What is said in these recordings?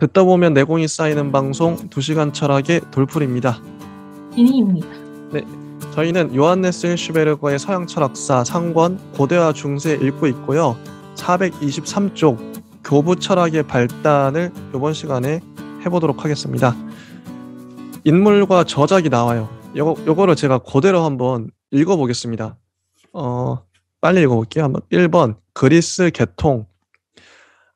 듣다 보면 내공이 쌓이는 방송 2시간 철학의 돌풀입니다. 진희입니다. 네, 저희는 요한네스 힐슈베르거의 서양 철학사 상권 고대와 중세 읽고 있고요. 423쪽 교부 철학의 발단을 이번 시간에 해보도록 하겠습니다. 인물과 저작이 나와요. 요거를 제가 그대로 한번 읽어보겠습니다. 빨리 읽어볼게요. 한번 1번 그리스 개통.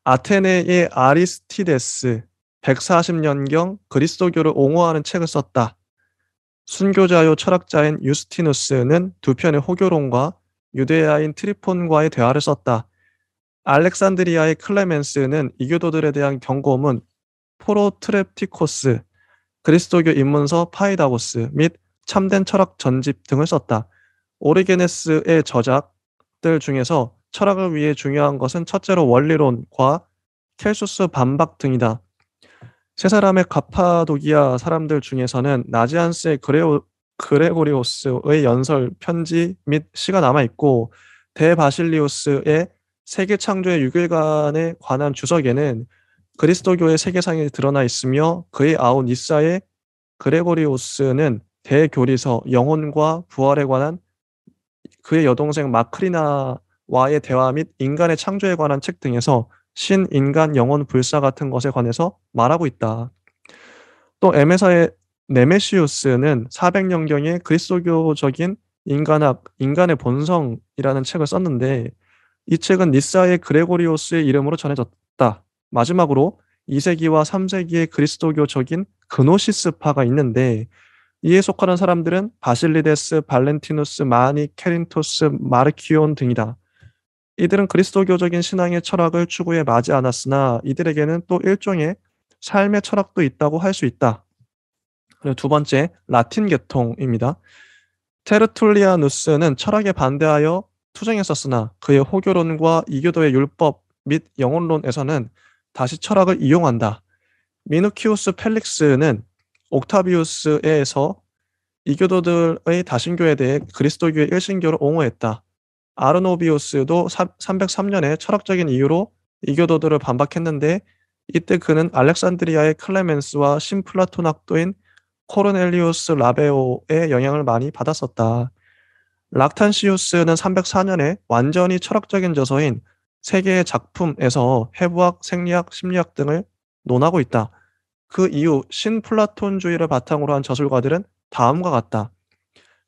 아테네의 아리스티데스 140년경 그리스도교를 옹호하는 책을 썼다. 순교자요 철학자인 유스티누스는 두 편의 호교론과 유대야인 트리폰과의 대화를 썼다. 알렉산드리아의 클레멘스는 이교도들에 대한 경고문 포로트랩티코스, 그리스도교 입문서 파이다고스 및 참된 철학 전집 등을 썼다. 오리게네스의 저작들 중에서 철학을 위해 중요한 것은 첫째로 원리론과 켈수스 반박 등이다. 세 사람의 가파도기아 사람들 중에서는 나지안스의 그레고리오스의 연설, 편지 및 시가 남아있고 대바실리우스의 세계 창조의 6일간에 관한 주석에는 그리스도교의 세계상이 드러나 있으며 그의 아우 니사의 그레고리오스는 대교리서, 영혼과 부활에 관한 그의 여동생 마크리나와의 대화 및 인간의 창조에 관한 책 등에서 신, 인간, 영혼, 불사 같은 것에 관해서 말하고 있다. 또 에메사의 네메시우스는 400년경에 그리스도교적인 인간학, 인간의 본성이라는 책을 썼는데 이 책은 니사의 그레고리오스의 이름으로 전해졌다. 마지막으로 2세기와 3세기의 그리스도교적인 그노시스파가 있는데 이에 속하는 사람들은 바실리데스, 발렌티누스, 마니, 케린토스, 마르키온 등이다. 이들은 그리스도교적인 신앙의 철학을 추구해 마지 않았으나 이들에게는 또 일종의 삶의 철학도 있다고 할 수 있다. 그리고 두 번째, 라틴 계통입니다. 테르툴리아누스는 철학에 반대하여 투쟁했었으나 그의 호교론과 이교도의 율법 및 영혼론에서는 다시 철학을 이용한다. 미누키우스 펠릭스는 옥타비우스에서 이교도들의 다신교에 대해 그리스도교의 일신교를 옹호했다. 아르노비우스도 303년에 철학적인 이유로 이교도들을 반박했는데 이때 그는 알렉산드리아의 클레멘스와 신플라톤 학도인 코르넬리우스 라베오의 영향을 많이 받았었다. 락탄시우스는 304년에 완전히 철학적인 저서인 세계의 작품에서 해부학, 생리학, 심리학 등을 논하고 있다. 그 이후 신플라톤주의를 바탕으로 한 저술가들은 다음과 같다.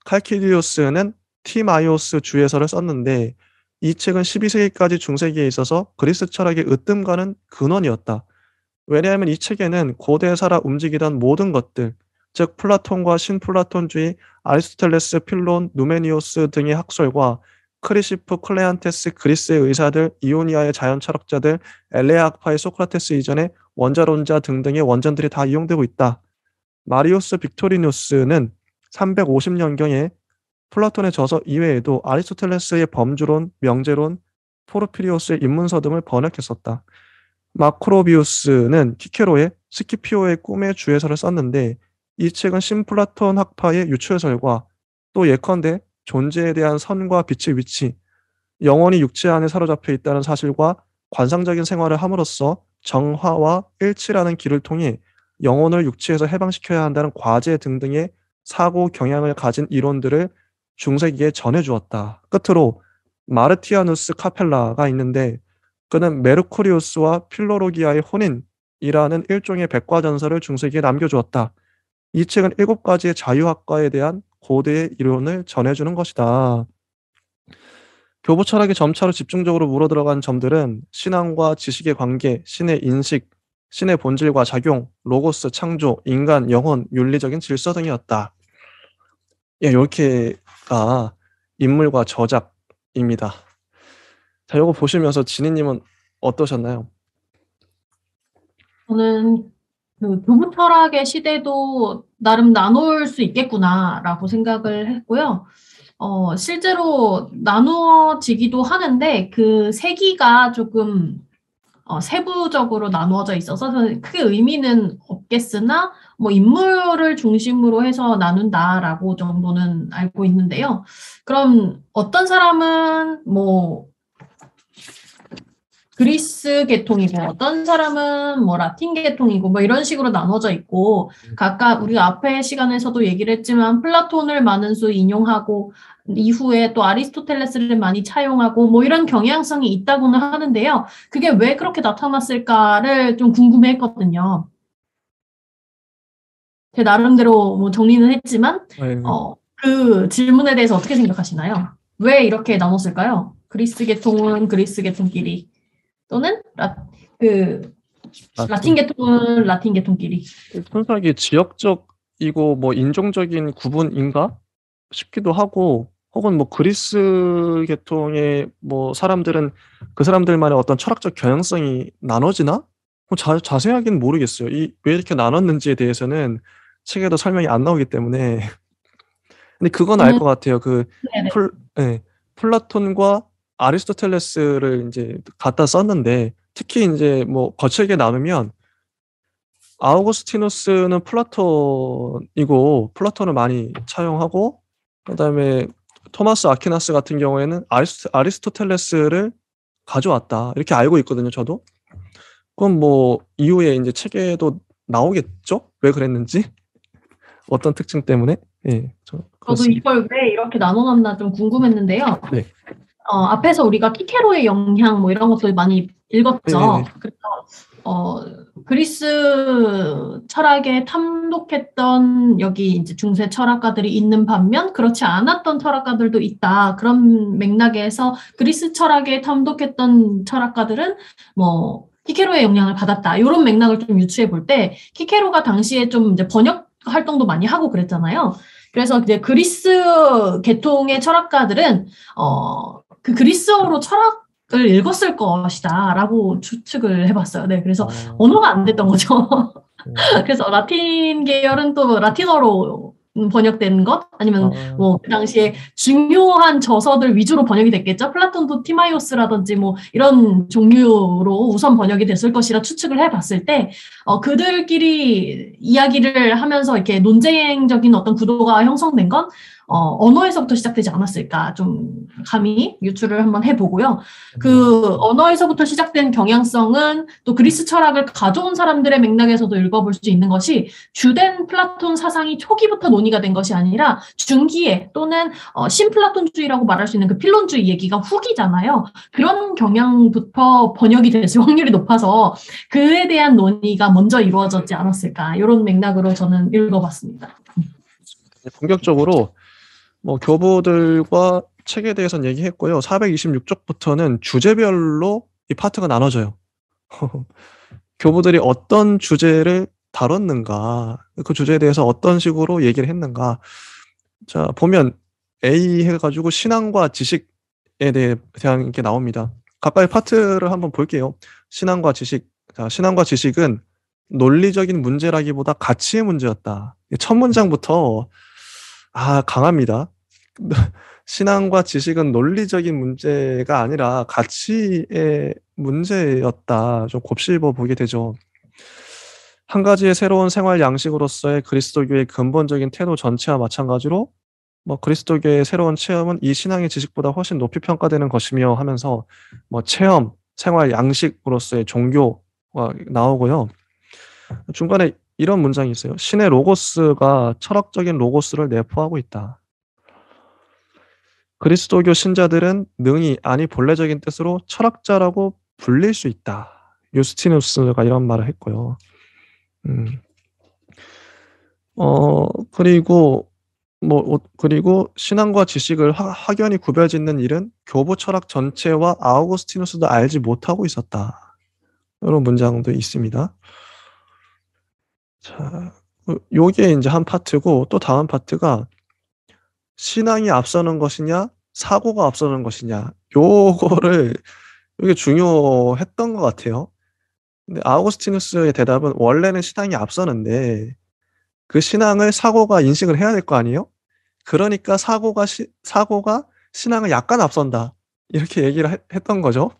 칼키디우스는 티마이오스 주에서를 썼는데 이 책은 12세기까지 중세기에 있어서 그리스 철학의 으뜸가는 근원이었다. 왜냐하면 이 책에는 고대에 살아 움직이던 모든 것들, 즉 플라톤과 신플라톤주의, 아리스토텔레스, 필론, 누메니오스 등의 학설과 크리시프, 클레안테스, 그리스의 의사들, 이오니아의 자연 철학자들, 엘레아 학파의 소크라테스 이전의 원자론자 등등의 원전들이 다 이용되고 있다. 마리우스 빅토리누스는 350년경에 플라톤의 저서 이외에도 아리스토텔레스의 범주론, 명제론, 포르피리오스의 입문서 등을 번역했었다. 마크로비우스는 키케로의 스키피오의 꿈의 주해설을 썼는데 이 책은 신플라톤 학파의 유추해설과 또 예컨대 존재에 대한 선과 빛의 위치, 영혼이 육체 안에 사로잡혀 있다는 사실과 관상적인 생활을 함으로써 정화와 일치라는 길을 통해 영혼을 육체에서 해방시켜야 한다는 과제 등등의 사고 경향을 가진 이론들을 중세기에 전해주었다. 끝으로 마르티아누스 카펠라가 있는데 그는 메르쿠리우스와 필로로기아의 혼인이라는 일종의 백과전설을 중세기에 남겨주었다. 이 책은 7가지의 자유학과에 대한 고대의 이론을 전해주는 것이다. 교부 철학의 점차로 집중적으로 물어들어간 점들은 신앙과 지식의 관계, 신의 인식, 신의 본질과 작용, 로고스, 창조, 인간, 영혼, 윤리적인 질서 등이었다. 예, 이렇게가 인물과 저작입니다. 자, 이거 보시면서 진희님은 어떠셨나요? 저는 그 교부 철학의 시대도 나름 나눌 수 있겠구나라고 생각을 했고요. 실제로 나누어지기도 하는데 그 세기가 조금 세부적으로 나누어져 있어서 크게 의미는 없겠으나 뭐 인물을 중심으로 해서 나눈다라고 정도는 알고 있는데요. 그럼 어떤 사람은 뭐 그리스 계통이고 어떤 사람은 뭐 라틴 계통이고 뭐 이런 식으로 나눠져 있고 각각 우리가 앞에 시간에서도 얘기를 했지만 플라톤을 많은 수 인용하고 이후에 또 아리스토텔레스를 많이 차용하고 뭐 이런 경향성이 있다고는 하는데요. 그게 왜 그렇게 나타났을까를 좀 궁금해했거든요. 제 나름대로 뭐 정리는 했지만 네. 그 질문에 대해서 어떻게 생각하시나요? 왜 이렇게 나눴을까요? 그리스 계통은 그리스 계통끼리 또는 라틴 계통은 라틴 계통끼리. 순수하게 지역적이고 뭐 인종적인 구분인가 싶기도 하고, 혹은 뭐 그리스 계통의 뭐 사람들은 그 사람들만의 어떤 철학적 경향성이 나눠지나? 뭐 자세하게는 모르겠어요. 왜 이렇게 나눴는지에 대해서는 책에도 설명이 안 나오기 때문에. 근데 그건 알 것 같아요. 네네. 네, 플라톤과 아리스토텔레스를 이제 갖다 썼는데, 특히 이제 뭐 거칠게 나누면 아우구스티누스는 플라톤이고 플라톤을 많이 차용하고, 그다음에 토마스 아퀴나스 같은 경우에는 아리스토텔레스를 가져왔다, 이렇게 알고 있거든요, 저도. 그럼 뭐 이후에 이제 책에도 나오겠죠? 왜 그랬는지, 어떤 특징 때문에. 예, 저도 그렇습니다. 이걸 왜 이렇게 나눠놨나 좀 궁금했는데요. 네. 앞에서 우리가 키케로의 영향 뭐 이런 것들 많이 읽었죠. 네네네. 그래서 그리스 철학에 탐독했던 여기 이제 중세 철학가들이 있는 반면 그렇지 않았던 철학가들도 있다. 그런 맥락에서 그리스 철학에 탐독했던 철학가들은 뭐 키케로의 영향을 받았다. 이런 맥락을 좀 유추해 볼 때 키케로가 당시에 좀 이제 번역 활동도 많이 하고 그랬잖아요. 그래서 이제 그리스 계통의 철학가들은 그 그리스어로 철학을 읽었을 것이다라고 추측을 해봤어요. 네, 그래서 언어가 안 됐던 거죠. 그래서 라틴 계열은 또 라틴어로 번역된 것 아니면 뭐 그 당시에 중요한 저서들 위주로 번역이 됐겠죠. 플라톤도 티마이오스라든지 뭐 이런 종류로 우선 번역이 됐을 것이라 추측을 해봤을 때 그들끼리 이야기를 하면서 이렇게 논쟁적인 어떤 구도가 형성된 건 언어에서부터 시작되지 않았을까 좀 감히 유추를 한번 해보고요. 그 언어에서부터 시작된 경향성은 또 그리스 철학을 가져온 사람들의 맥락에서도 읽어볼 수 있는 것이 주된 플라톤 사상이 초기부터 논의가 된 것이 아니라 중기에 또는 신플라톤주의라고 말할 수 있는 그 필론주의 얘기가 후기잖아요. 그런 경향부터 번역이 됐을 확률이 높아서 그에 대한 논의가 먼저 이루어졌지 않았을까 이런 맥락으로 저는 읽어봤습니다. 본격적으로 뭐 교보들과 책에 대해서는 얘기했고요. 426쪽부터는 주제별로 이 파트가 나눠져요. 교보들이 어떤 주제를 다뤘는가, 그 주제에 대해서 어떤 식으로 얘기를 했는가. 자, 보면 A 해가지고 신앙과 지식에 대한 게 나옵니다. 각각의 파트를 한번 볼게요. 신앙과 지식. 자, 신앙과 지식은 논리적인 문제라기보다 가치의 문제였다. 첫 문장부터 강합니다. 신앙과 지식은 논리적인 문제가 아니라 가치의 문제였다. 좀 곱씹어 보게 되죠. 한 가지의 새로운 생활 양식으로서의 그리스도교의 근본적인 태도 전체와 마찬가지로 뭐 그리스도교의 새로운 체험은 이 신앙의 지식보다 훨씬 높이 평가되는 것이며 하면서 뭐 체험, 생활 양식으로서의 종교가 나오고요. 중간에 이런 문장이 있어요. 신의 로고스가 철학적인 로고스를 내포하고 있다. 그리스도교 신자들은 능히 아니 본래적인 뜻으로 철학자라고 불릴 수 있다. 유스티누스가 이런 말을 했고요. 그리고 신앙과 지식을 확연히 구별짓는 일은 교부 철학 전체와 아우구스티누스도 알지 못하고 있었다. 이런 문장도 있습니다. 자, 요게 이제 한 파트고, 또 다음 파트가 신앙이 앞서는 것이냐, 사고가 앞서는 것이냐. 이게 중요했던 것 같아요. 근데 아우구스티누스의 대답은 원래는 신앙이 앞서는데 그 신앙을 사고가 인식을 해야 될 거 아니에요? 그러니까 사고가 신앙을 약간 앞선다. 이렇게 얘기를 했던 거죠.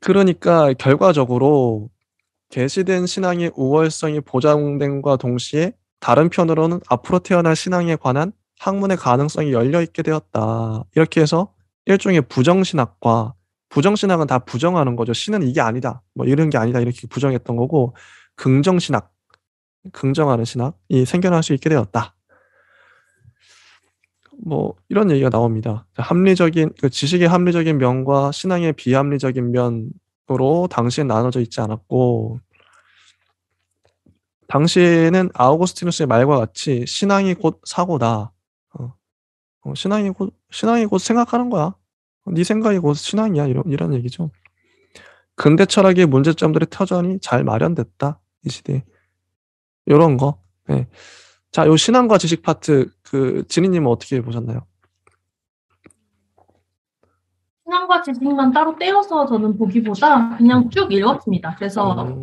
그러니까 결과적으로 계시된 신앙의 우월성이 보장됨과 동시에 다른 편으로는 앞으로 태어날 신앙에 관한 학문의 가능성이 열려 있게 되었다. 이렇게 해서 일종의 부정신학과, 부정신학은 다 부정하는 거죠. 신은 이게 아니다. 뭐 이런 게 아니다. 이렇게 부정했던 거고 긍정신학, 긍정하는 신학이 생겨날 수 있게 되었다. 뭐 이런 얘기가 나옵니다. 합리적인 지식의 합리적인 면과 신앙의 비합리적인 면으로 당시엔 나눠져 있지 않았고 당시에는 아우구스티누스의 말과 같이 신앙이 곧 사고다. 신앙이 곧 생각하는 거야. 네 생각이 곧 신앙이야. 이런 얘기죠. 근대 철학의 문제점들이 터전히 잘 마련됐다. 이 시대에. 요런 거. 네. 자, 요 신앙과 지식 파트 진희님은 어떻게 보셨나요? 신앙과 지식만 따로 떼어서 저는 보기보다 그냥 쭉 읽었습니다. 그래서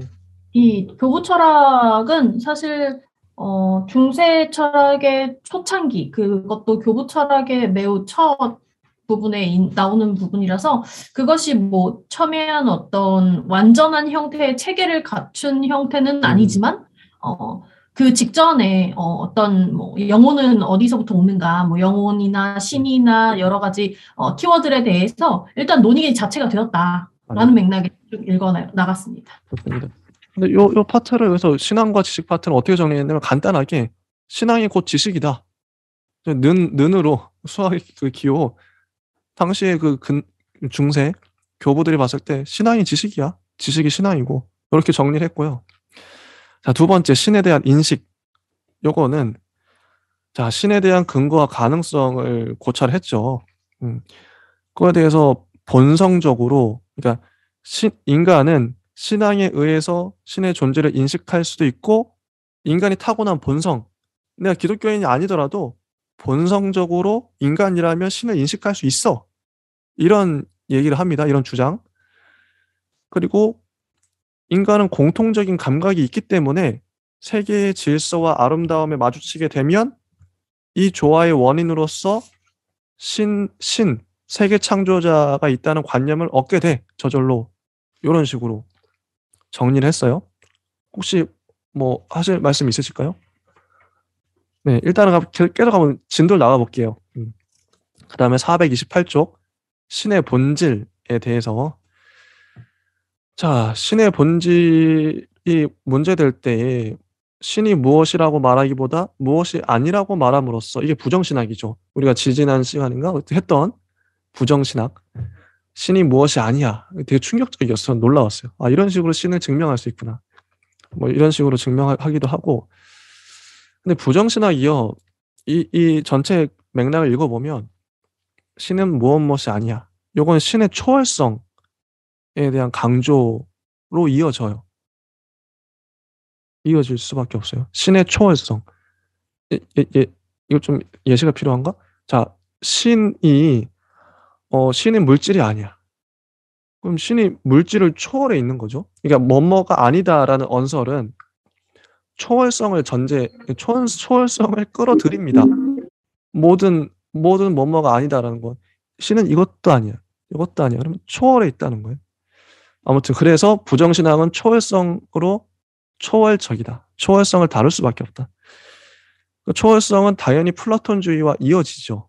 이 교부 철학은 사실 중세 철학의 초창기, 그것도 교부 철학의 매우 첫 부분에 나오는 부분이라서 그것이 뭐 첨예한 어떤 완전한 형태의 체계를 갖춘 형태는 아니지만 그 직전에 어떤 뭐 영혼은 어디서부터 오는가, 뭐 영혼이나 신이나 여러 가지 키워드에 대해서 일단 논의 자체가 되었다라는 맥락에 쭉 읽어 나갔습니다. 좋습니다. 근데 요 파트를 여기서 신앙과 지식 파트를 어떻게 정리했냐면 간단하게 신앙이 곧 지식이다. 는으로 수학의 그 기호 당시에 중세 교부들이 봤을 때 신앙이 지식이야. 지식이 신앙이고 이렇게 정리를 했고요. 자, 두 번째 신에 대한 인식. 요거는 자, 신에 대한 근거와 가능성을 고찰했죠. 그거에 대해서 본성적으로 그러니까 인간은 신앙에 의해서 신의 존재를 인식할 수도 있고 인간이 타고난 본성 내가 기독교인이 아니더라도 본성적으로 인간이라면 신을 인식할 수 있어. 이런 얘기를 합니다. 이런 주장. 그리고 인간은 공통적인 감각이 있기 때문에 세계의 질서와 아름다움에 마주치게 되면 이 조화의 원인으로서 세계 창조자가 있다는 관념을 얻게 돼. 저절로. 이런 식으로 정리를 했어요. 혹시 뭐 하실 말씀 있으실까요? 네, 일단은 계속 한번 진도를 나가볼게요. 그 다음에 428쪽 신의 본질에 대해서 자, 신의 본질이 문제될 때에 신이 무엇이라고 말하기보다 무엇이 아니라고 말함으로써 이게 부정신학이죠. 우리가 지지난 시간인가 했던 부정신학. 신이 무엇이 아니야. 되게 충격적이었어요. 놀라웠어요. 아, 이런 식으로 신을 증명할 수 있구나. 뭐 이런 식으로 증명하기도 하고. 근데 부정신학이요. 이 전체 맥락을 읽어보면 신은 무엇이 아니야. 요건 신의 초월성에 대한 강조로 이어져요. 이어질 수밖에 없어요. 신의 초월성. 이거 좀 예시가 필요한가? 자, 신이 물질이 아니야. 그럼 신이 물질을 초월해 있는 거죠. 그러니까 뭐뭐가 아니다라는 언설은 초월성을 끌어들입니다. 모든 뭐뭐가 아니다라는 건 신은 이것도 아니야. 이것도 아니야. 그러면 초월해 있다는 거예요. 아무튼 그래서 부정신앙은 초월성으로 초월적이다. 초월성을 다룰 수밖에 없다. 그 초월성은 당연히 플라톤주의와 이어지죠.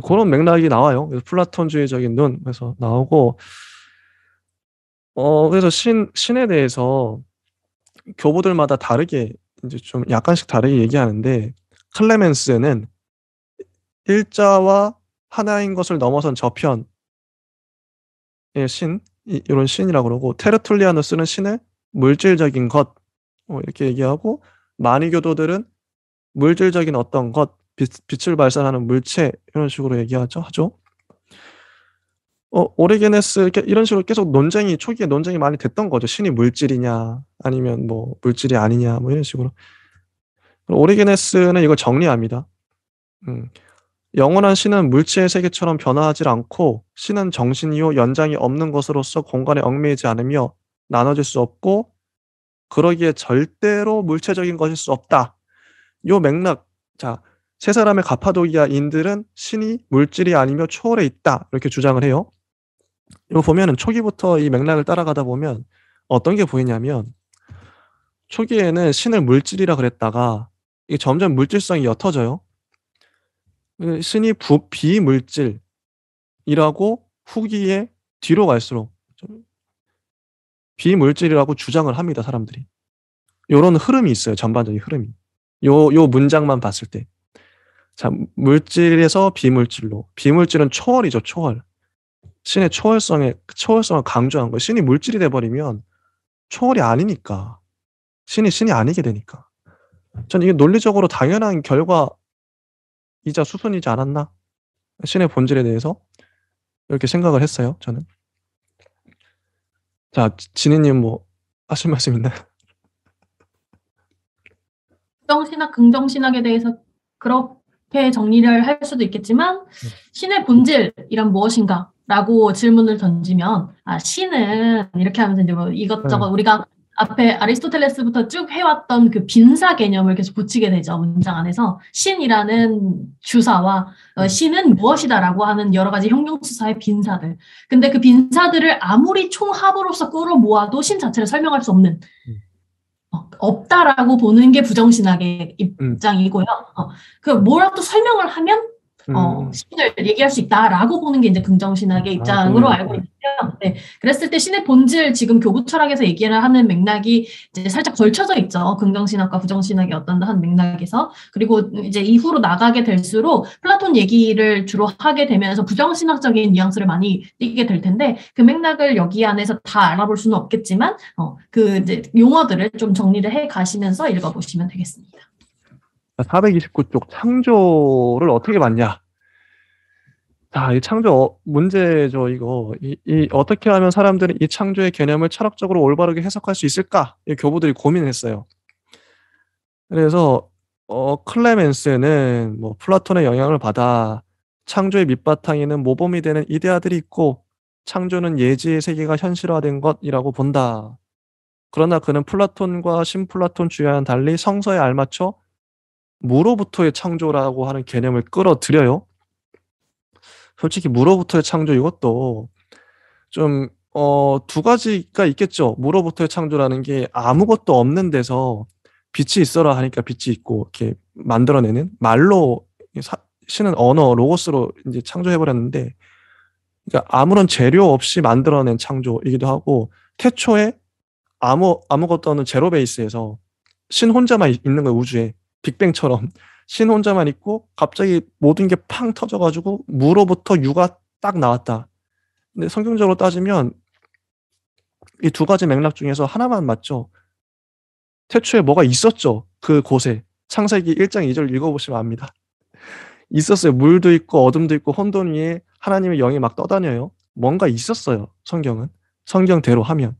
그런 맥락이 나와요. 그래서 플라톤주의적인 눈에서 나오고, 그래서 신에 대해서 교보들마다 다르게 이제 좀 약간씩 다르게 얘기하는데 클레멘스는 일자와 하나인 것을 넘어선 저편의 이런 신이라고 그러고 테르툴리아누스는 신을 물질적인 것 이렇게 얘기하고 마니교도들은 물질적인 어떤 것 빛을 발산하는 물체 이런 식으로 얘기하죠. 오리게네스 이런 식으로 계속 초기에 논쟁이 많이 됐던 거죠. 신이 물질이냐 아니면 뭐 물질이 아니냐 뭐 이런 식으로. 오리게네스는 이걸 정리합니다. 영원한 신은 물체의 세계처럼 변화하지 않고 신은 정신이요 연장이 없는 것으로서 공간에 얽매이지 않으며 나눠질 수 없고 그러기에 절대로 물체적인 것일 수 없다. 요 맥락. 자, 세 사람의 가파도기아인들은 신이 물질이 아니며 초월해 있다. 이렇게 주장을 해요. 이거 보면은 초기부터 이 맥락을 따라가다 보면 어떤 게 보이냐면 초기에는 신을 물질이라 그랬다가 이게 점점 물질성이 옅어져요. 신이 비물질이라고 후기에 뒤로 갈수록 좀 비물질이라고 주장을 합니다, 사람들이. 요런 흐름이 있어요, 전반적인 흐름이. 요 문장만 봤을 때. 자, 물질에서 비물질로. 비물질은 초월이죠, 초월. 신의 초월성을 강조한 거예요. 신이 물질이 돼버리면 초월이 아니니까. 신이 아니게 되니까. 전 이게 논리적으로 당연한 결과이자 수순이지 않았나? 신의 본질에 대해서 이렇게 생각을 했어요, 저는. 자, 진희님 뭐 하실 말씀 있나요? 부정신학, 긍정신학에 대해서 그렇게 정리를 할 수도 있겠지만 신의 본질이란 무엇인가? 라고 질문을 던지면 신은 이렇게 하면서 이제 뭐 이것저것 우리가 앞에 아리스토텔레스부터 쭉 해왔던 그 빈사 개념을 계속 붙이게 되죠. 문장 안에서 신이라는 주사와 신은 무엇이다라고 하는 여러 가지 형용수사의 빈사들. 근데 그 빈사들을 아무리 총합으로서 끌어모아도 신 자체를 설명할 수 없는 없다라고 보는 게 부정신학의 입장이고요. 그 뭐라도 설명을 하면 신을 얘기할 수 있다라고 보는 게 이제 긍정신학의 입장으로 알고 있는데요. 네. 그랬을 때 신의 본질 지금 교부 철학에서 얘기를 하는 맥락이 이제 살짝 걸쳐져 있죠. 긍정신학과 부정신학의 어떤 한 맥락에서. 그리고 이제 이후로 나가게 될수록 플라톤 얘기를 주로 하게 되면서 부정신학적인 뉘앙스를 많이 띠게 될 텐데 그 맥락을 여기 안에서 다 알아볼 수는 없겠지만 그 이제 용어들을 좀 정리를 해 가시면서 읽어보시면 되겠습니다. 429쪽 창조를 어떻게 봤냐? 자, 이 창조 문제죠, 이거. 어떻게 하면 사람들이 이 창조의 개념을 철학적으로 올바르게 해석할 수 있을까? 이 교부들이 고민했어요. 그래서 클레멘스는 뭐 플라톤의 영향을 받아 창조의 밑바탕에는 모범이 되는 이데아들이 있고 창조는 예지의 세계가 현실화된 것이라고 본다. 그러나 그는 플라톤과 신플라톤주의와는 달리 성서에 알맞춰 무로부터의 창조라고 하는 개념을 끌어들여요. 솔직히 무로부터의 창조 이것도 좀 두 가지가 있겠죠. 무로부터의 창조라는 게 아무것도 없는 데서 빛이 있어라 하니까 빛이 있고 이렇게 만들어내는 말로 신은 언어 로고스로 이제 창조해버렸는데, 그러니까 아무런 재료 없이 만들어낸 창조이기도 하고 태초에 아무것도 없는 제로 베이스에서 신 혼자만 있는 거예요. 우주에 빅뱅처럼 신 혼자만 있고 갑자기 모든 게 팡 터져가지고 무로부터 유가 딱 나왔다. 근데 성경적으로 따지면 이 두 가지 맥락 중에서 하나만 맞죠. 태초에 뭐가 있었죠. 그 곳에 창세기 1장 2절 읽어보시면 압니다. 있었어요. 물도 있고 어둠도 있고 혼돈 위에 하나님의 영이 막 떠다녀요. 뭔가 있었어요. 성경대로 하면.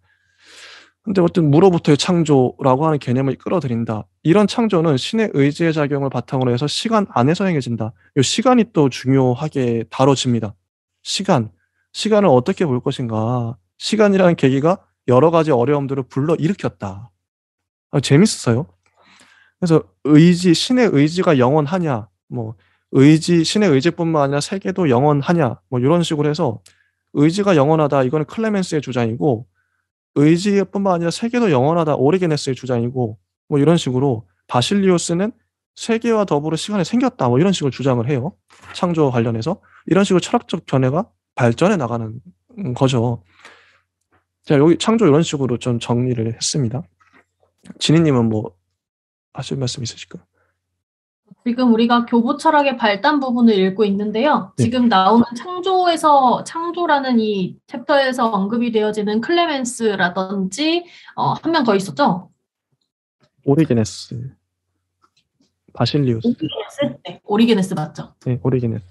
근데 어떤 무로부터의 창조라고 하는 개념을 끌어들인다. 이런 창조는 신의 의지의 작용을 바탕으로 해서 시간 안에서 행해진다. 이 시간이 또 중요하게 다뤄집니다. 시간을 어떻게 볼 것인가. 시간이라는 계기가 여러 가지 어려움들을 불러일으켰다. 재밌었어요. 그래서 신의 의지가 영원하냐, 뭐 신의 의지뿐만 아니라 세계도 영원하냐, 뭐 이런 식으로 해서 의지가 영원하다. 이거는 클레멘스의 주장이고, 의지뿐만 아니라 세계도 영원하다. 오리게네스의 주장이고, 뭐 이런 식으로 바실리우스는 세계와 더불어 시간이 생겼다. 뭐 이런 식으로 주장을 해요. 창조 관련해서 이런 식으로 철학적 견해가 발전해 나가는 거죠. 자, 여기 창조 이런 식으로 좀 정리를 했습니다. 진희님은 뭐 하실 말씀 있으실까요? 지금 우리가 교부 철학의 발단 부분을 읽고 있는데요. 네. 지금 나오는 창조라는 이 챕터에서 언급이 되어지는 클레멘스라든지 한 명 더 있었죠? 오리게네스, 바실리우스. 네, 오리게네스 맞죠? 네, 오리게네스.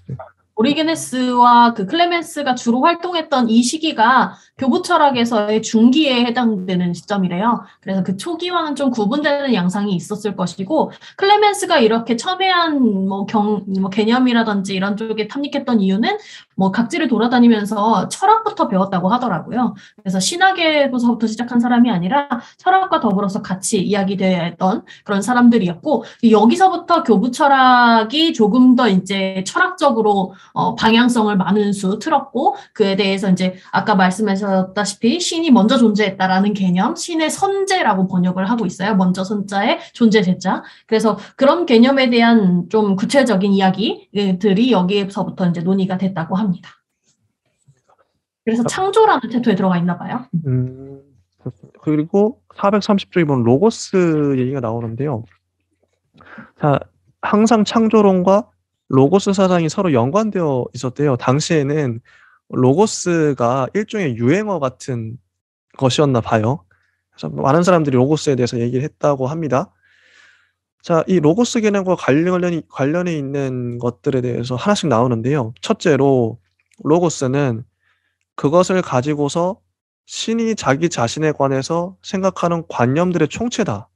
오리게네스와 그 클레멘스가 주로 활동했던 이 시기가 교부 철학에서의 중기에 해당되는 시점이래요. 그래서 그 초기와는 좀 구분되는 양상이 있었을 것이고, 클레멘스가 이렇게 첨예한 개념이라든지 이런 쪽에 탐닉했던 이유는 뭐 각지를 돌아다니면서 철학부터 배웠다고 하더라고요. 그래서 신학에서부터 시작한 사람이 아니라 철학과 더불어서 같이 이야기되었던 그런 사람들이었고, 여기서부터 교부 철학이 조금 더 이제 철학적으로 방향성을 많은 수 틀었고, 그에 대해서 이제 아까 말씀하셨다시피 신이 먼저 존재했다라는 개념, 신의 선제라고 번역을 하고 있어요. 먼저 선자에 존재 제자. 그래서 그런 개념에 대한 좀 구체적인 이야기들이 여기에서부터 이제 논의가 됐다고 합니다. 그래서 창조라는 태토에 들어가 있나 봐요. 그렇습니다. 그리고 430쪽에 보면 로고스 얘기가 나오는데요. 자, 항상 창조론과 로고스 사상이 서로 연관되어 있었대요. 당시에는 로고스가 일종의 유행어 같은 것이었나 봐요. 그래서 많은 사람들이 로고스에 대해서 얘기를 했다고 합니다. 자, 이 로고스 개념과 관련이 있는 것들에 대해서 하나씩 나오는데요. 첫째로 로고스는 그것을 가지고서 신이 자기 자신에 관해서 생각하는 관념들의 총체다.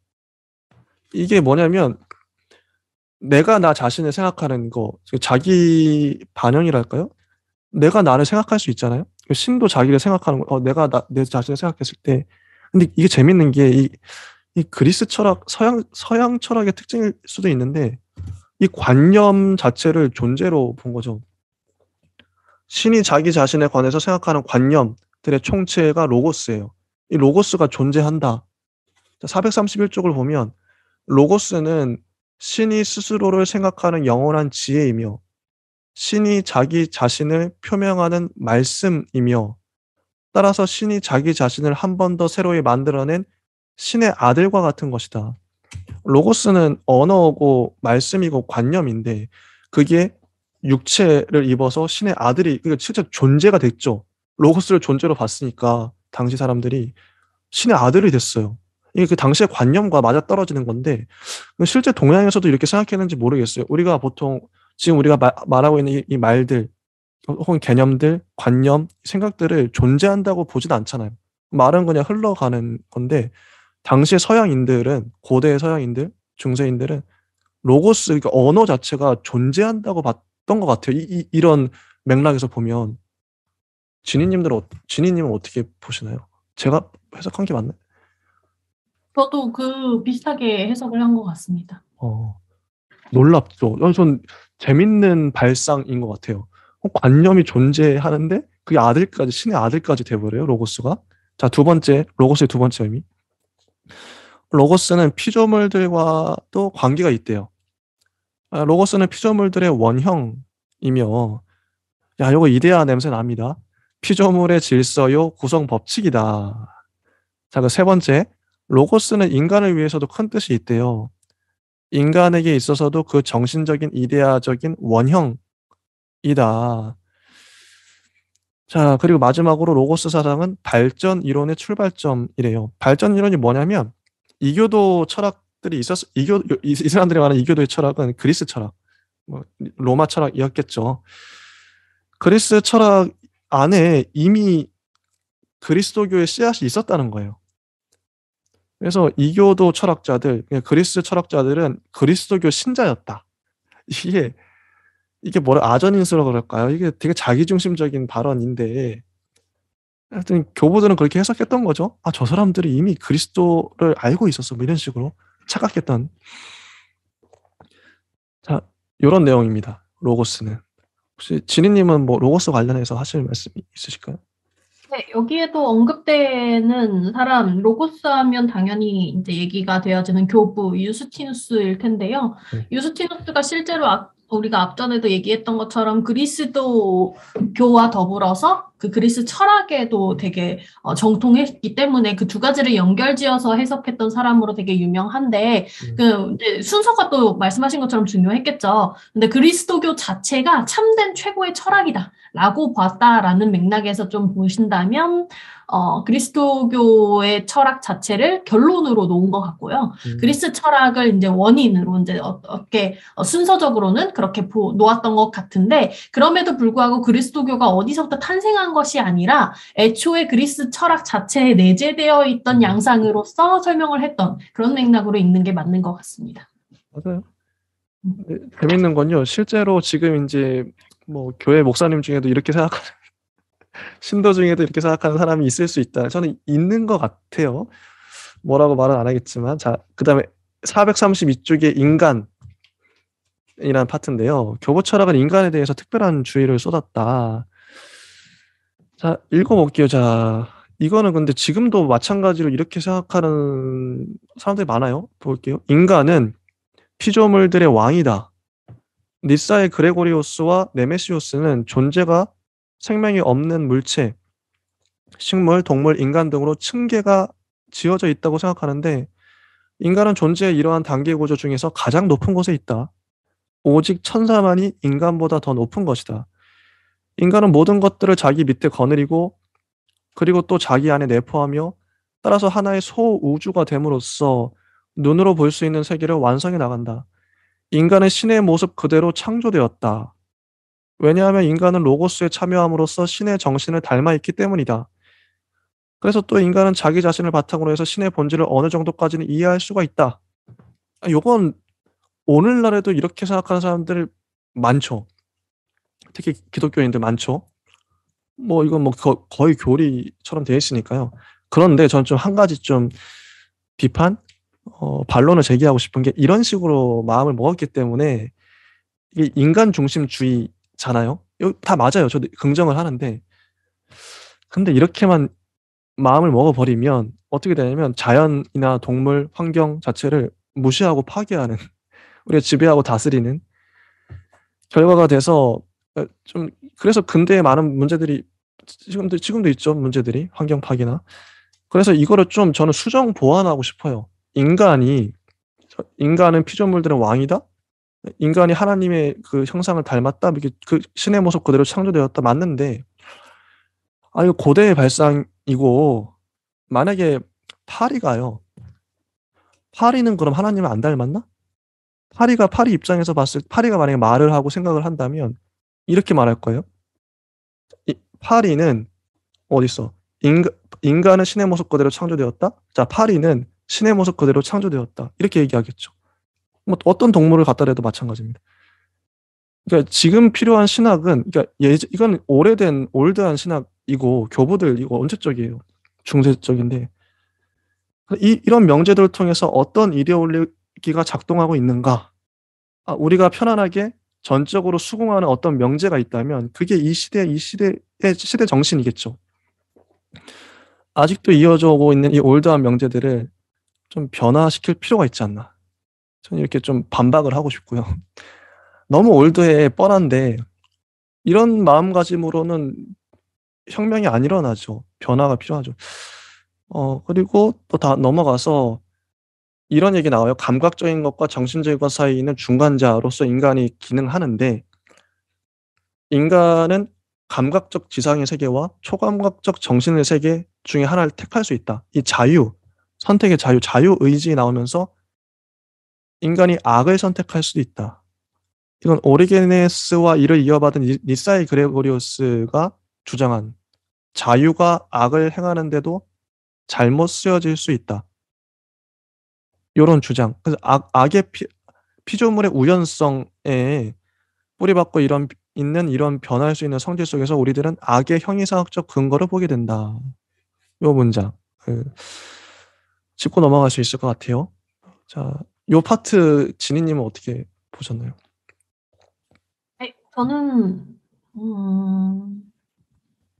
이게 뭐냐면 내가 나 자신을 생각하는 거, 자기 반영이랄까요? 내가 나를 생각할 수 있잖아요. 신도 자기를 생각하는 거, 내 자신을 생각했을 때. 근데 이게 재밌는 게 이 그리스 철학, 서양 철학의 특징일 수도 있는데 이 관념 자체를 존재로 본 거죠. 신이 자기 자신에 관해서 생각하는 관념들의 총체가 로고스예요. 이 로고스가 존재한다. 431쪽을 보면 로고스는 신이 스스로를 생각하는 영원한 지혜이며 신이 자기 자신을 표명하는 말씀이며 따라서 신이 자기 자신을 한 번 더 새로이 만들어낸 신의 아들과 같은 것이다. 로고스는 언어고 말씀이고 관념인데 그게 육체를 입어서 신의 아들이 실제 존재가 됐죠. 로고스를 존재로 봤으니까 당시 사람들이 신의 아들이 됐어요. 이게 그 당시의 관념과 맞아떨어지는 건데 실제 동양에서도 이렇게 생각했는지 모르겠어요. 우리가 보통 지금 우리가 말하고 있는 이 말들 혹은 개념들, 관념, 생각들을 존재한다고 보지도 않잖아요. 말은 그냥 흘러가는 건데 당시의 서양인들은 고대의 서양인들, 중세인들은 로고스, 그러니까 언어 자체가 존재한다고 봤던 것 같아요. 이런 맥락에서 보면 진희님은 어떻게 보시나요? 제가 해석한 게 맞나요? 저도 비슷하게 해석을 한 것 같습니다. 놀랍죠. 전 재밌는 발상인 것 같아요. 관념이 존재하는데 그게 신의 아들까지 돼버려요, 로고스가. 자, 로고스의 두 번째 의미. 로고스는 피조물들과도 관계가 있대요. 로고스는 피조물들의 원형이며, 야, 이거 이데아 냄새 납니다. 피조물의 질서요, 구성 법칙이다. 자, 그 세 번째, 로고스는 인간을 위해서도 큰 뜻이 있대요. 인간에게 있어서도 그 정신적인 이데아적인 원형이다. 자, 그리고 마지막으로 로고스 사상은 발전 이론의 출발점이래요. 발전 이론이 뭐냐면 이교도 철학들이 이 사람들이 말하는 이교도의 철학은 그리스 철학, 로마 철학이었겠죠. 그리스 철학 안에 이미 그리스도교의 씨앗이 있었다는 거예요. 그래서 이교도 철학자들, 그리스 철학자들은 그리스도교 신자였다. 이게 아전인수라고 그럴까요? 이게 되게 자기중심적인 발언인데 하여튼 교부들은 그렇게 해석했던 거죠. 저 사람들이 이미 그리스도를 알고 있었어. 뭐 이런 식으로 착각했던. 자, 이런 내용입니다. 로고스는. 혹시 진희님은 로고스 관련해서 하실 말씀이 있으실까요? 네, 여기에도 언급되는 사람, 로고스 하면 당연히 이제 얘기가 되어지는 교부 유스티누스일 텐데요. 네. 유스티누스가 실제로 우리가 앞전에도 얘기했던 것처럼 그리스도교와 더불어서 그 그리스 철학에도 되게 정통했기 때문에 그 두 가지를 연결지어서 해석했던 사람으로 되게 유명한데 이제 순서가 또 말씀하신 것처럼 중요했겠죠. 근데 그리스도교 자체가 참된 최고의 철학이다라고 봤다라는 맥락에서 좀 보신다면 그리스도교의 철학 자체를 결론으로 놓은 것 같고요. 그리스 철학을 이제 원인으로 이제 어떻게 순서적으로는 그렇게 놓았던 것 같은데 그럼에도 불구하고 그리스도교가 어디서부터 탄생한 것이 아니라 애초에 그리스 철학 자체에 내재되어 있던 양상으로서 설명을 했던 그런 맥락으로 읽는 게 맞는 것 같습니다. 맞아요. 네, 재밌는 건요. 실제로 지금 이제 교회 목사님 중에도 이렇게 생각하는 신도 중에도 이렇게 생각하는 사람이 있을 수 있다. 저는 있는 것 같아요. 뭐라고 말은 안 하겠지만. 자, 그 다음에 432쪽에 인간이라는 파트인데요. 교부 철학은 인간에 대해서 특별한 주의를 쏟았다. 자, 읽어볼게요. 자, 이거는 근데 지금도 마찬가지로 이렇게 생각하는 사람들이 많아요. 볼게요. 인간은 피조물들의 왕이다. 니사의 그레고리오스와 네메시우스는 존재가 생명이 없는 물체, 식물, 동물, 인간 등으로 층계가 지어져 있다고 생각하는데 인간은 존재의 이러한 단계 구조 중에서 가장 높은 곳에 있다. 오직 천사만이 인간보다 더 높은 것이다. 인간은 모든 것들을 자기 밑에 거느리고 그리고 또 자기 안에 내포하며 따라서 하나의 소우주가 됨으로써 눈으로 볼 수 있는 세계를 완성해 나간다. 인간은 신의 모습 그대로 창조되었다. 왜냐하면 인간은 로고스에 참여함으로써 신의 정신을 닮아 있기 때문이다. 그래서 또 인간은 자기 자신을 바탕으로 해서 신의 본질을 어느 정도까지는 이해할 수가 있다. 요건 오늘날에도 이렇게 생각하는 사람들 많죠. 특히 기독교인들 많죠. 뭐 이건 뭐 거의 교리처럼 되어 있으니까요. 그런데 저는 좀 한 가지 좀 비판, 반론을 제기하고 싶은 게 이런 식으로 마음을 먹었기 때문에 이게 인간 중심주의잖아요. 다 맞아요. 저도 긍정을 하는데 근데 이렇게만 마음을 먹어버리면 어떻게 되냐면 자연이나 동물, 환경 자체를 무시하고 파괴하는 우리가 지배하고 다스리는 결과가 돼서 좀 그래서 근대에 많은 문제들이 지금도 있죠. 문제들이 환경 파괴나 그래서 이거를 좀 저는 수정 보완하고 싶어요. 인간은 피조물들은 왕이다. 인간이 하나님의 그 형상을 닮았다. 이게 그 신의 모습 그대로 창조되었다. 맞는데 이거 고대의 발상이고 만약에 파리가요. 파리는 그럼 하나님을 안 닮았나? 파리 입장에서 봤을 때 파리가 만약에 말을 하고 생각을 한다면 이렇게 말할 거예요. 파리는 어딨어? 인간은 신의 모습 그대로 창조되었다. 자, 파리는 신의 모습 그대로 창조되었다. 이렇게 얘기하겠죠. 뭐 어떤 동물을 갖다 대도 마찬가지입니다. 그러니까 지금 필요한 신학은 그러니까 이건 오래된 올드한 신학이고 교부들 이거 언제적이에요. 중세적인데 이런 명제들을 통해서 어떤 이데올기가 작동하고 있는가? 우리가 편안하게 전적으로 수긍하는 어떤 명제가 있다면 그게 이 시대의 시대 정신이겠죠. 아직도 이어져 오고 있는 이 올드한 명제들을 좀 변화시킬 필요가 있지 않나. 저는 이렇게 좀 반박을 하고 싶고요. 너무 올드해 뻔한데 이런 마음가짐으로는 혁명이 안 일어나죠. 변화가 필요하죠. 그리고 또 다 넘어가서 이런 얘기 나와요. 감각적인 것과 정신적인 것 사이에 있는 중간자로서 인간이 기능하는데 인간은 감각적 지상의 세계와 초감각적 정신의 세계 중에 하나를 택할 수 있다. 이 선택의 자유의지 나오면서 인간이 악을 선택할 수도 있다. 이건 오리게네스와 이를 이어받은 니사의 그레고리우스가 주장한 자유가 악을 행하는데도 잘못 쓰여질 수 있다. 이런 주장. 그래서 악의 피조물의 우연성에 뿌리박고 있는 이런 변할 수 있는 성질 속에서 우리들은 악의 형이상학적 근거를 보게 된다. 요 문장. 짚고 넘어갈 수 있을 것 같아요. 자, 요 파트 진희님은 어떻게 보셨나요? 네, 저는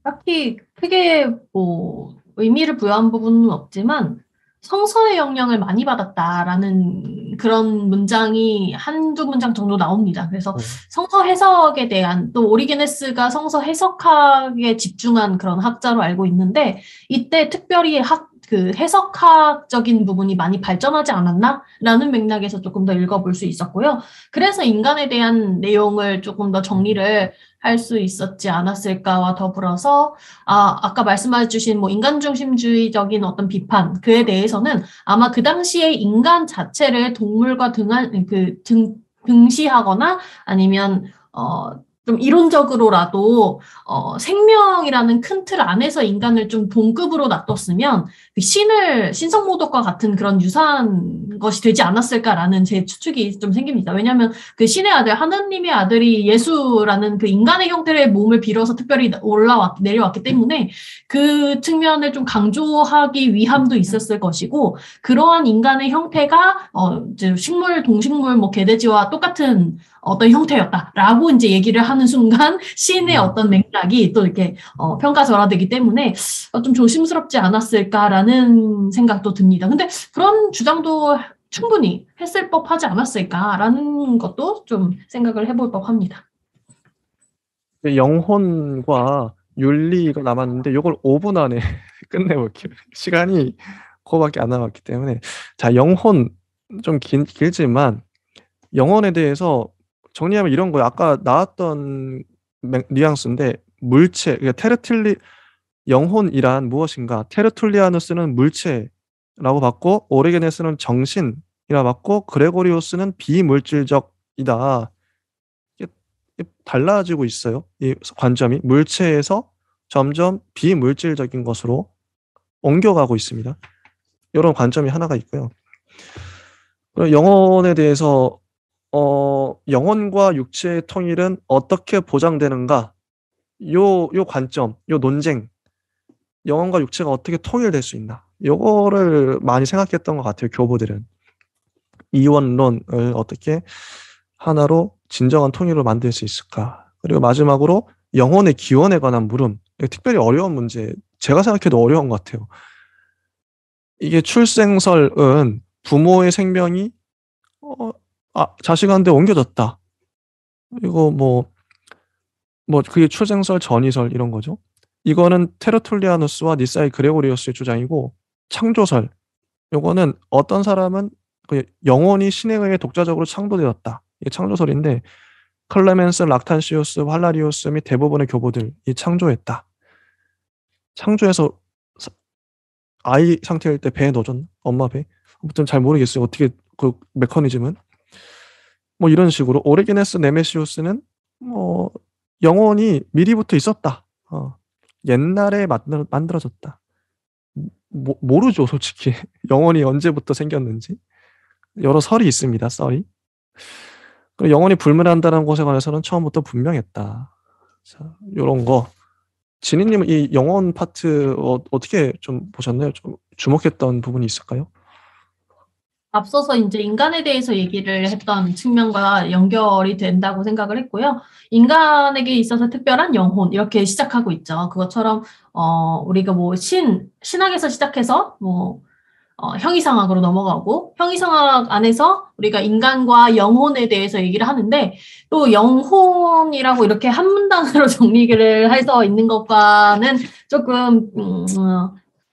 딱히 크게 뭐 의미를 부여한 부분은 없지만 성서의 영향을 많이 받았다라는 그런 문장이 한두 문장 정도 나옵니다. 그래서 성서 해석에 대한 또 오리게네스가 성서 해석학에 집중한 그런 학자로 알고 있는데 이때 특별히 그 해석학적인 부분이 많이 발전하지 않았나라는 맥락에서 조금 더 읽어볼 수 있었고요. 그래서 인간에 대한 내용을 조금 더 정리를 할 수 있었지 않았을까와 더불어서 아까 말씀해 주신 뭐 인간 중심주의적인 어떤 비판 그에 대해서는 아마 그 당시에 인간 자체를 동물과 등시하거나 아니면 좀 이론적으로라도 생명이라는 큰 틀 안에서 인간을 좀 동급으로 놔뒀으면 신성모독과 같은 그런 유사한 것이 되지 않았을까라는 제 추측이 좀 생깁니다. 왜냐하면 그 신의 아들, 하느님의 아들이 예수라는 그 인간의 형태의 몸을 빌어서 특별히 내려왔기 때문에 그 측면을 좀 강조하기 위함도 있었을 것이고 그러한 인간의 형태가 이제 동식물, 뭐 개돼지와 똑같은 어떤 형태였다라고 이제 얘기를 하는 순간 신의 어떤 맥락이 또 이렇게 평가절하되기 때문에 좀 조심스럽지 않았을까라는 생각도 듭니다. 근데 그런 주장도 충분히 했을 법하지 않았을까라는 것도 좀 생각을 해볼 법합니다. 영혼과 윤리가 남았는데 이걸 5분 안에 끝내볼게요. 시간이 그거밖에 안 남았기 때문에. 자, 영혼 좀 길지만 영혼에 대해서 정리하면 이런 거예요. 아까 나왔던 뉘앙스인데 물체, 그러니까 영혼이란 무엇인가? 테르툴리아누스는 물체라고 봤고 오리게네스는 정신이라 봤고 그레고리우스는 비물질적이다. 이게 달라지고 있어요. 이 관점이 물체에서 점점 비물질적인 것으로 옮겨가고 있습니다. 이런 관점이 하나가 있고요. 그리고 영혼에 대해서 영혼과 육체의 통일은 어떻게 보장되는가? 요 관점, 요 논쟁, 영혼과 육체가 어떻게 통일될 수 있나? 요거를 많이 생각했던 것 같아요, 교보들은. 이원론을 어떻게 하나로 진정한 통일을 만들 수 있을까? 그리고 마지막으로 영혼의 기원에 관한 물음. 특별히 어려운 문제, 제가 생각해도 어려운 것 같아요. 이게 출생설은 부모의 생명이 자식한테 옮겨졌다. 이거 그게 출생설, 전이설 이런 거죠. 이거는 테르툴리아누스와 니사이 그레고리우스의 주장이고 창조설. 요거는 어떤 사람은 그 영혼이 신에 의해 독자적으로 창조되었다. 이게 창조설인데 클레멘스, 락탄시우스, 활라리우스 및 대부분의 교보들이 창조했다. 창조해서 아이 상태일 때 배에 넣어줬나? 엄마 배? 아무튼 잘 모르겠어요. 어떻게 그 메커니즘은. 이런 식으로 오리게네스 네메시우스는 영혼이 미리부터 있었다. 옛날에 만들어졌다. 모르죠, 솔직히. 영혼이 언제부터 생겼는지. 여러 설이 있습니다, 썰이. 그리고 영혼이 불멸한다는 것에 관해서는 처음부터 분명했다. 자, 요런 거. 진희님은 이 영혼 파트 어떻게 좀 보셨나요? 좀 주목했던 부분이 있을까요? 앞서서 이제 인간에 대해서 얘기를 했던 측면과 연결이 된다고 생각을 했고요. 인간에게 있어서 특별한 영혼 이렇게 시작하고 있죠. 그것처럼 우리가 신학에서 시작해서 형이상학으로 넘어가고 형이상학 안에서 우리가 인간과 영혼에 대해서 얘기를 하는데 또 영혼이라고 이렇게 한 문단으로 정리를 해서 있는 것과는 조금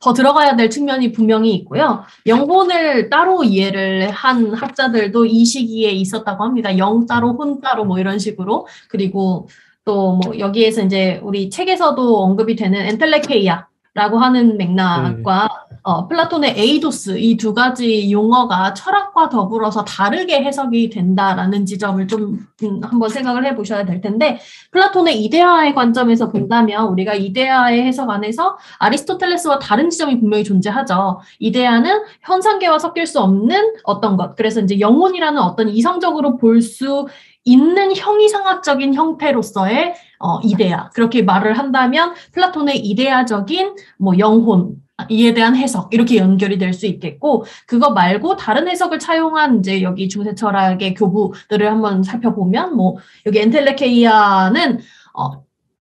더 들어가야 될 측면이 분명히 있고요. 영혼을 따로 이해를 한 학자들도 이 시기에 있었다고 합니다. 영 따로, 혼 따로 이런 식으로. 그리고 또 여기에서 이제 우리 책에서도 언급이 되는 엔텔레케이아라고 하는 맥락과 플라톤의 에이도스 이 두 가지 용어가 철학과 더불어서 다르게 해석이 된다라는 지점을 좀 한번 생각을 해보셔야 될 텐데 플라톤의 이데아의 관점에서 본다면 우리가 이데아의 해석 안에서 아리스토텔레스와 다른 지점이 분명히 존재하죠. 이데아는 현상계와 섞일 수 없는 어떤 것. 그래서 이제 영혼이라는 어떤 이성적으로 볼 수 있는 형이상학적인 형태로서의 이데아. 그렇게 말을 한다면 플라톤의 이데아적인 영혼 이에 대한 해석 이렇게 연결이 될 수 있겠고 그거 말고 다른 해석을 차용한 이제 여기 중세 철학의 교부들을 한번 살펴보면 여기 엔텔레케이아는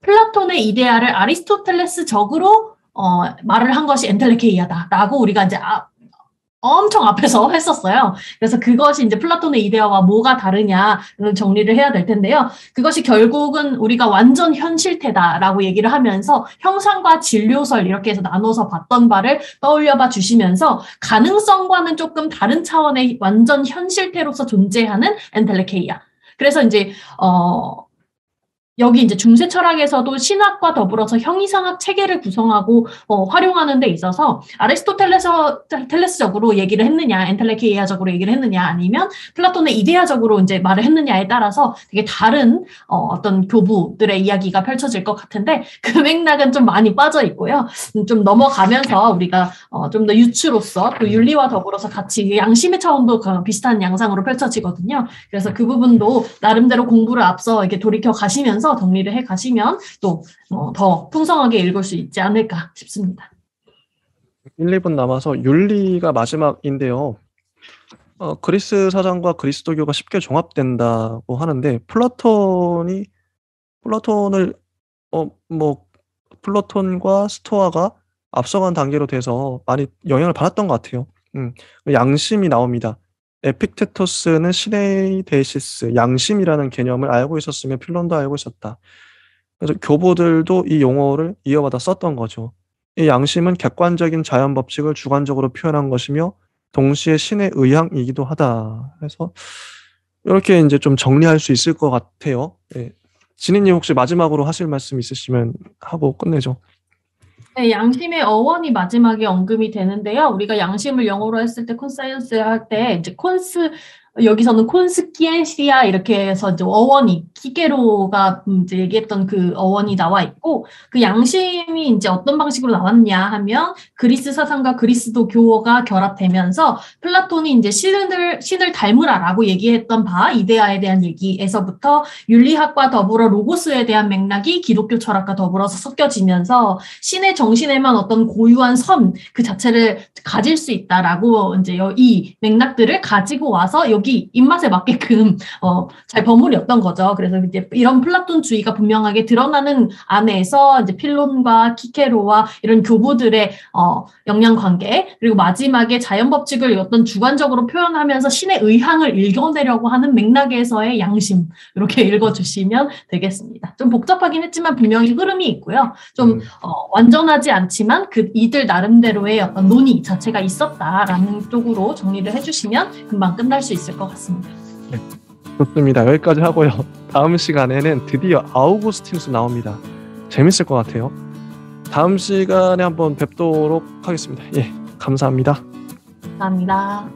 플라톤의 이데아를 아리스토텔레스적으로 말을 한 것이 엔텔레케이아다라고 우리가 이제 엄청 앞에서 했었어요. 그래서 그것이 이제 플라톤의 이데아와 뭐가 다르냐를 정리를 해야 될 텐데요. 그것이 결국은 우리가 완전 현실태다라고 얘기를 하면서 형상과 진료설 이렇게 해서 나눠서 봤던 바를 떠올려봐 주시면서 가능성과는 조금 다른 차원의 완전 현실태로서 존재하는 엔텔레케이아. 그래서 이제 여기 이제 중세 철학에서도 신학과 더불어서 형이상학 체계를 구성하고 활용하는 데 있어서 아리스토텔레스적으로 얘기를 했느냐, 엔텔레케이아적으로 얘기를 했느냐, 아니면 플라톤의 이데아적으로 이제 말을 했느냐에 따라서 되게 다른 어떤 교부들의 이야기가 펼쳐질 것 같은데 그 맥락은 좀 많이 빠져 있고요. 좀 넘어가면서 우리가 좀 더 유추로서 또 윤리와 더불어서 같이 양심의 차원도 비슷한 양상으로 펼쳐지거든요. 그래서 그 부분도 나름대로 공부를 앞서 이렇게 돌이켜 가시면서 정리를 해 가시면 또 더 풍성하게 읽을 수 있지 않을까 싶습니다. 1, 2분 남아서 윤리가 마지막인데요. 그리스 사상과 그리스도교가 쉽게 종합된다고 하는데 플라톤과 스토아가 앞서간 단계로 돼서 많이 영향을 받았던 것 같아요. 양심이 나옵니다. 에픽테토스는 시네이데시스, 양심이라는 개념을 알고 있었으며 필론도 알고 있었다. 그래서 교보들도 이 용어를 이어받아 썼던 거죠. 이 양심은 객관적인 자연 법칙을 주관적으로 표현한 것이며 동시에 신의 의향이기도 하다. 그래서 이렇게 이제 좀 정리할 수 있을 것 같아요. 예. 진희님 혹시 마지막으로 하실 말씀 있으시면 하고 끝내죠. 네, 양심의 어원이 마지막에 언급이 되는데요. 우리가 양심을 영어로 했을 때 콘사이언스 할 때 이제 여기서는 콘스키엔시아 이렇게 해서 이제 어원이 키게로가 이제 얘기했던 그 어원이 나와 있고 그 양심이 이제 어떤 방식으로 나왔냐 하면 그리스 사상과 그리스도교가 결합되면서 플라톤이 이제 신을 닮으라라고 얘기했던 바 이데아에 대한 얘기에서부터 윤리학과 더불어 로고스에 대한 맥락이 기독교 철학과 더불어서 섞여지면서 신의 정신에만 어떤 고유한 선 그 자체를 가질 수 있다라고 이제 이 맥락들을 가지고 와서 여기 입맛에 맞게끔 잘 버무렸던 거죠. 그래서 이제 이런 플라톤주의가 분명하게 드러나는 안에서 이제 필론과 키케로와 이런 교부들의 영향관계 그리고 마지막에 자연 법칙을 어떤 주관적으로 표현하면서 신의 의향을 읽어내려고 하는 맥락에서의 양심 이렇게 읽어주시면 되겠습니다. 좀 복잡하긴 했지만 분명히 흐름이 있고요. 좀 완전하지 않지만 이들 나름대로의 어떤 논의 자체가 있었다라는 쪽으로 정리를 해주시면 금방 끝날 수 있을 것 같습니다. 네, 좋습니다. 여기까지 하고요. 다음 시간에는 드디어 아우구스티누스 나옵니다. 재밌을 것 같아요. 다음 시간에 한번 뵙도록 하겠습니다. 예, 감사합니다. 감사합니다.